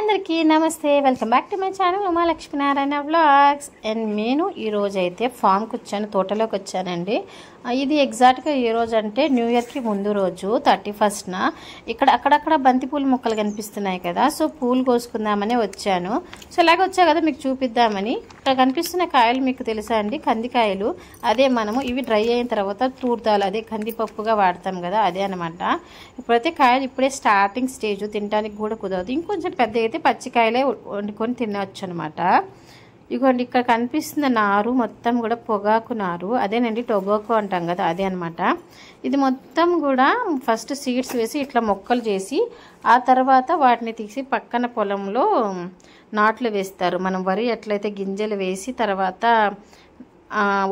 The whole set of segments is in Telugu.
అందరికీ నమస్తే, welcome back to my channel Uma Lakshminarayana vlogs. And నేను ఈరోజు అయితే ఫామ్కి వచ్చాను, తోటలోకి వచ్చానండి. ఇది ఎగ్జాక్ట్గా ఏ రోజు అంటే న్యూ ఇయర్కి ముందు రోజు 31st ఇక్కడ అక్కడక్కడ బంతిపూల మొక్కలు కనిపిస్తున్నాయి కదా, సో పూలు కోసుకుందామని వచ్చాను. సో ఇలాగ వచ్చా కదా మీకు చూపిద్దామని. ఇక్కడ కనిపిస్తున్న కాయలు మీకు తెలుసా అండి, కందికాయలు. అదే మనము ఇవి డ్రై అయిన తర్వాత తూర్దాలు, అదే కందిపప్పుగా వాడతాం కదా, అదే అనమాట. ఇప్పుడైతే కాయలు ఇప్పుడే స్టార్టింగ్ స్టేజ్, తినడానికి కూడా కుదరదు. ఇంకొంచెం పెద్ద అయితే పచ్చికాయలే వండుకొని తినవచ్చు అనమాట. ఇదిగోండి ఇక్కడ కనిపిస్తున్న నారు మొత్తం కూడా పొగాకు నారు, అదేనండి టొబాకో అంటాం కదా, అదే అనమాట. ఇది మొత్తం కూడా ఫస్ట్ సీడ్స్ వేసి ఇట్లా మొక్కలు చేసి ఆ తర్వాత వాటిని తీసి పక్కన పొలంలో నాట్లు వేస్తారు. మనం వరి ఎట్లయితే గింజలు వేసి తర్వాత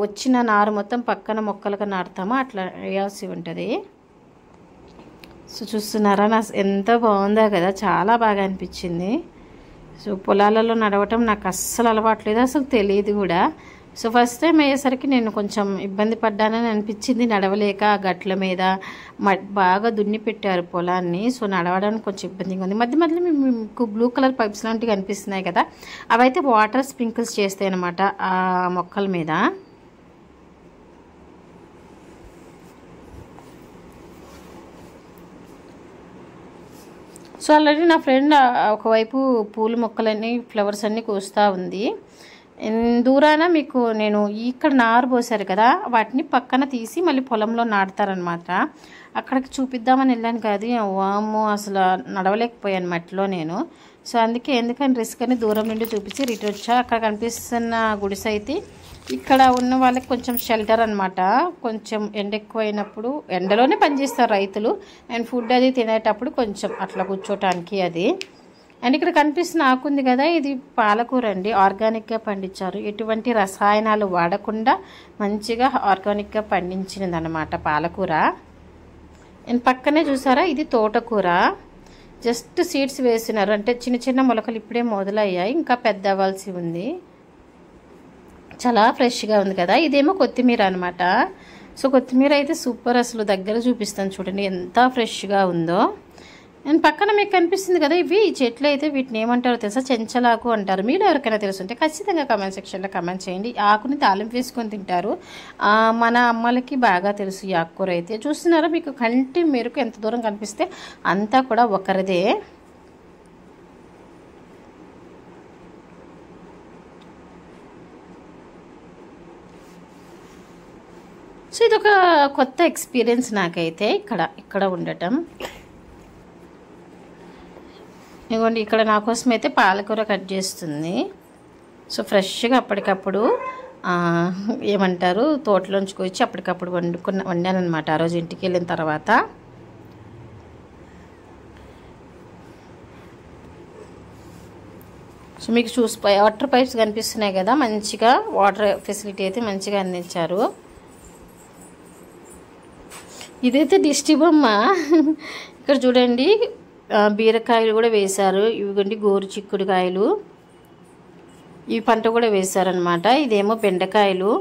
వచ్చిన నారు మొత్తం పక్కన మొక్కలుగా నాటుతామో అట్లా వేయాల్సి ఉంటుంది. సో చూస్తున్నారా, నా ఎంత బాగుందో కదా, చాలా బాగా అనిపించింది. సో పొలాలలో నడవటం నాకు అస్సలు అలవాట్లేదు, అసలు తెలియదు కూడా. సో ఫస్ట్ టైం అయ్యేసరికి నేను కొంచెం ఇబ్బంది పడ్డానని అనిపించింది, నడవలేక. గట్ల మీద బాగా దున్ని పెట్టారు పొలాన్ని, సో నడవడానికి కొంచెం ఇబ్బందిగా ఉంది. మధ్య మధ్యలో మీకు బ్లూ కలర్ పైప్స్ లాంటివి కనిపిస్తున్నాయి కదా, అవైతే వాటర్ స్ప్రింకిల్స్ చేస్తాయి అన్నమాట ఆ మొక్కల మీద. సో ఆల్రెడీ నా ఫ్రెండ్ ఒకవైపు పూల మొక్కలన్నీ ఫ్లవర్స్ అన్నీ కోస్తూ ఉంది. దూరాన మీకు నేను ఇక్కడ నారు పోసారు కదా, వాటిని పక్కన తీసి మళ్ళీ పొలంలో నాటుతారనమాట. అక్కడికి చూపిద్దామని వెళ్ళాను కాదు, వాము అసలు నడవలేకపోయాను మట్టిలో నేను. సో అందుకే ఎందుకని రిస్క్ అని దూరం నుండి చూపించి రిటర్న్ వచ్చా. అక్కడ కనిపిస్తున్న గుడిసె అయితే ఇక్కడ ఉన్న వాళ్ళకి కొంచెం షెల్టర్ అనమాట. కొంచెం ఎండ ఎక్కువైనప్పుడు ఎండలోనే పనిచేస్తారు రైతులు, అండ్ ఫుడ్ అది తినేటప్పుడు కొంచెం అట్లా కూర్చోటానికి అది. అండ్ ఇక్కడ కనిపిస్తున్న ఆకుంది కదా, ఇది పాలకూర అండి, ఆర్గానిక్గా పండించారు. ఎటువంటి రసాయనాలు వాడకుండా మంచిగా ఆర్గానిక్గా పండించినది అనమాట పాలకూర. అండ్ పక్కనే చూసారా, ఇది తోటకూర. జస్ట్ సీడ్స్ వేసినారు, అంటే చిన్న చిన్న మొలకలు ఇప్పుడే మొదలయ్యాయి, ఇంకా పెద్ద అవ్వాల్సి ఉంది. చాలా ఫ్రెష్గా ఉంది కదా. ఇదేమో కొత్తిమీర అనమాట. సో కొత్తిమీర అయితే సూపర్, అసలు దగ్గర చూపిస్తాను చూడండి ఎంత ఫ్రెష్గా ఉందో. అండ్ పక్కన మీకు కనిపిస్తుంది కదా, ఇవి చెట్లు అయితే వీటిని ఏమంటారో తెలుసా, చెంచలాకు అంటారు. మీరు ఎవరికైనా తెలుసుంటే ఖచ్చితంగా కామెంట్ సెక్షన్లో కామెంట్ చేయండి. ఆకుని తాలింపు వేసుకొని తింటారు, మన అమ్మలకి బాగా తెలుసు ఈ ఆకుకూర అయితే. చూస్తున్నారా, మీకు కంటి మేరకు ఎంత దూరం కనిపిస్తే అంతా కూడా ఒకరిదే. సో ఇదొక కొత్త ఎక్స్పీరియన్స్ నాకైతే ఇక్కడ ఉండటం. ఇదిగోండి ఇక్కడ నా కోసం అయితే పాలకూర కట్ చేస్తుంది. సో ఫ్రెష్గా అప్పటికప్పుడు ఏమంటారు తోటలోంచి వచ్చి అప్పటికప్పుడు వండాను అనమాట ఆ రోజు ఇంటికి వెళ్ళిన తర్వాత. సో మీకు వాటర్ పైప్స్ కనిపిస్తున్నాయి కదా, మంచిగా వాటర్ ఫెసిలిటీ అయితే మంచిగా అందించారు. ఇదైతే దిష్టి బొమ్మ. ఇక్కడ చూడండి బీరకాయలు కూడా వేశారు, ఇవిగోండి గోరు చిక్కుడుకాయలు, ఈ పంట కూడా వేశారనమాట. ఇదేమో బెండకాయలు.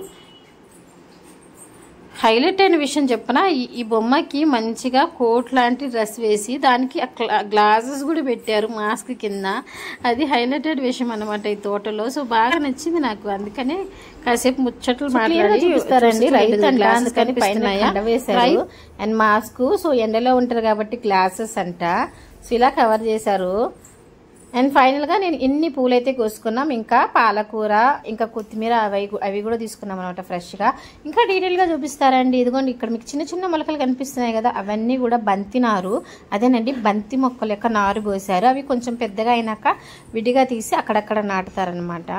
హైలైట్ అయిన విషయం చెప్పనా, ఈ బొమ్మకి మంచిగా కోట్ లాంటి డ్రెస్ వేసి దానికి గ్లాసెస్ కూడా పెట్టారు మాస్క్ కింద. అది హైలైటెడ్ విషయం అనమాట ఈ తోటలో. సో బాగా నచ్చింది నాకు, అందుకనే కాసేపు ముచ్చట్లు మాట్లాడి చూపిస్తారండి. రైతు అండ్ మాస్క్. సో ఎండలో ఉంటారు కాబట్టి గ్లాసెస్ అంట. సో ఇలా కవర్ చేశారు. అండ్ ఫైనల్గా నేను ఇన్ని పూలైతే కోసుకున్నాం, ఇంకా పాలకూర ఇంకా కొత్తిమీర అవి కూడా తీసుకున్నాం అనమాట ఫ్రెష్గా. ఇంకా డీటెయిల్గా చూపిస్తారండి. ఇదిగోండి ఇక్కడ మీకు చిన్న చిన్న మొలకలు కనిపిస్తున్నాయి కదా, అవన్నీ కూడా బంతి నారు, అదేనండి బంతి మొక్కల యొక్క నారు పోసారు. అవి కొంచెం పెద్దగా అయినాక విడిగా తీసి అక్కడక్కడ నాటుతారనమాట.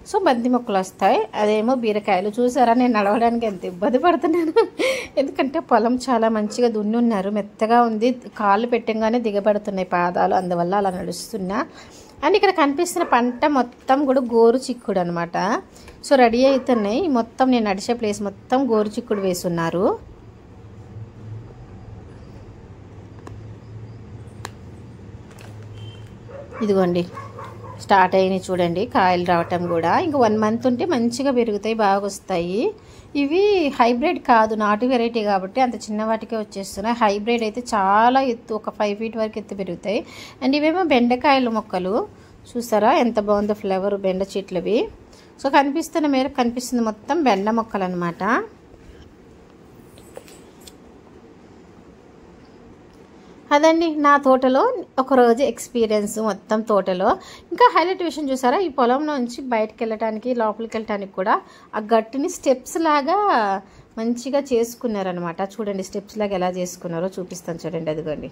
సో బంతి మొక్కలు వస్తాయి. అదేమో బీరకాయలు. చూసారా నేను నడవడానికి ఎంత ఇబ్బంది పడుతున్నాను, ఎందుకంటే పొలం చాలా మంచిగా దున్ని ఉన్నారు, మెత్తగా ఉంది, కాళ్ళు పెట్టంగానే దిగబడుతున్నాయి పాదాలు, అందువల్ల అలా నడుస్తున్నా. అండ్ ఇక్కడ కనిపిస్తున్న పంట మొత్తం కూడా గోరు చిక్కుడు అనమాట. సో రెడీ అవుతున్నాయి మొత్తం, నేను నడిచే ప్లేస్ మొత్తం గోరు చిక్కుడు వేస్తున్నారు. ఇదిగోండి స్టార్ట్ అయినాయి చూడండి కాయలు రావటం కూడా. ఇంకా 1 month ఉంటే మంచిగా పెరుగుతాయి, బాగా వస్తాయి. ఇవి హైబ్రిడ్ కాదు, నాటు వెరైటీ కాబట్టి అంత చిన్న వాటికే వచ్చేస్తున్నాయి. హైబ్రిడ్ అయితే చాలా ఎత్తు, ఒక 5 feet వరకు ఎత్తు పెరుగుతాయి. అండ్ ఇవేమో బెండకాయల మొక్కలు. చూసారా ఎంత బాగుందో ఫ్లవర్ బెండ చెట్లవి. సో కనిపిస్తున్న మేరకు కనిపిస్తుంది మొత్తం బెండ మొక్కలు అనమాట. అదండి నా తోటలో ఒకరోజు ఎక్స్పీరియన్స్ మొత్తం తోటలో. ఇంకా హైలైట్ విషయం చూసారా, ఈ పొలంలో నుంచి బయటకు వెళ్ళటానికి లోపలికి వెళ్ళటానికి కూడా ఆ గట్టుని స్టెప్స్ లాగా మంచిగా చేసుకున్నారనమాట. చూడండి స్టెప్స్ లాగా ఎలా చేసుకున్నారో చూపిస్తాను చూడండి, అదిగోండి.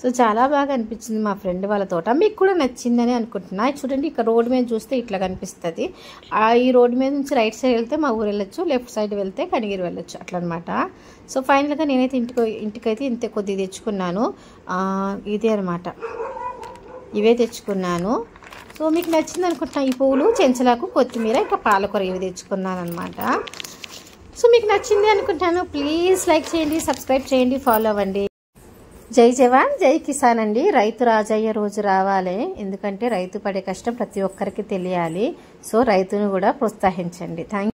సో చాలా బాగా అనిపించింది మా ఫ్రెండ్ వాళ్ళ తోట. మీకు కూడా నచ్చిందని అనుకుంటున్నా. చూడండి ఇక్కడ రోడ్డు మీద చూస్తే ఇట్లా కనిపిస్తుంది. ఈ రోడ్డు మీద నుంచి రైట్ సైడ్ వెళ్తే మా ఊరు వెళ్ళొచ్చు, లెఫ్ట్ సైడ్ వెళ్తే కనిగిరి వెళ్ళొచ్చు అట్లా అనమాట. సో ఫైనల్గా నేనైతే ఇంటికైతే ఇంత కొద్ది తెచ్చుకున్నాను. ఇదే అనమాట, ఇవే తెచ్చుకున్నాను. సో మీకు నచ్చింది అనుకుంటున్నా. ఈ పువ్వులు, చెంచలాకు, కొత్తిమీర, ఇంకా పాలకూర ఇవి తెచ్చుకున్నాను అనమాట. సో మీకు నచ్చింది అనుకుంటాను. ప్లీజ్ లైక్ చేయండి, సబ్స్క్రైబ్ చేయండి, ఫాలో అవ్వండి. జై జవాన్ జై కిసాన్ అండి. రైతు రాజయ్య రోజు రావాలి, ఎందుకంటే రైతు పడే కష్టం ప్రతి ఒక్కరికి తెలియాలి. సో రైతును కూడా ప్రోత్సహించండి. థ్యాంక్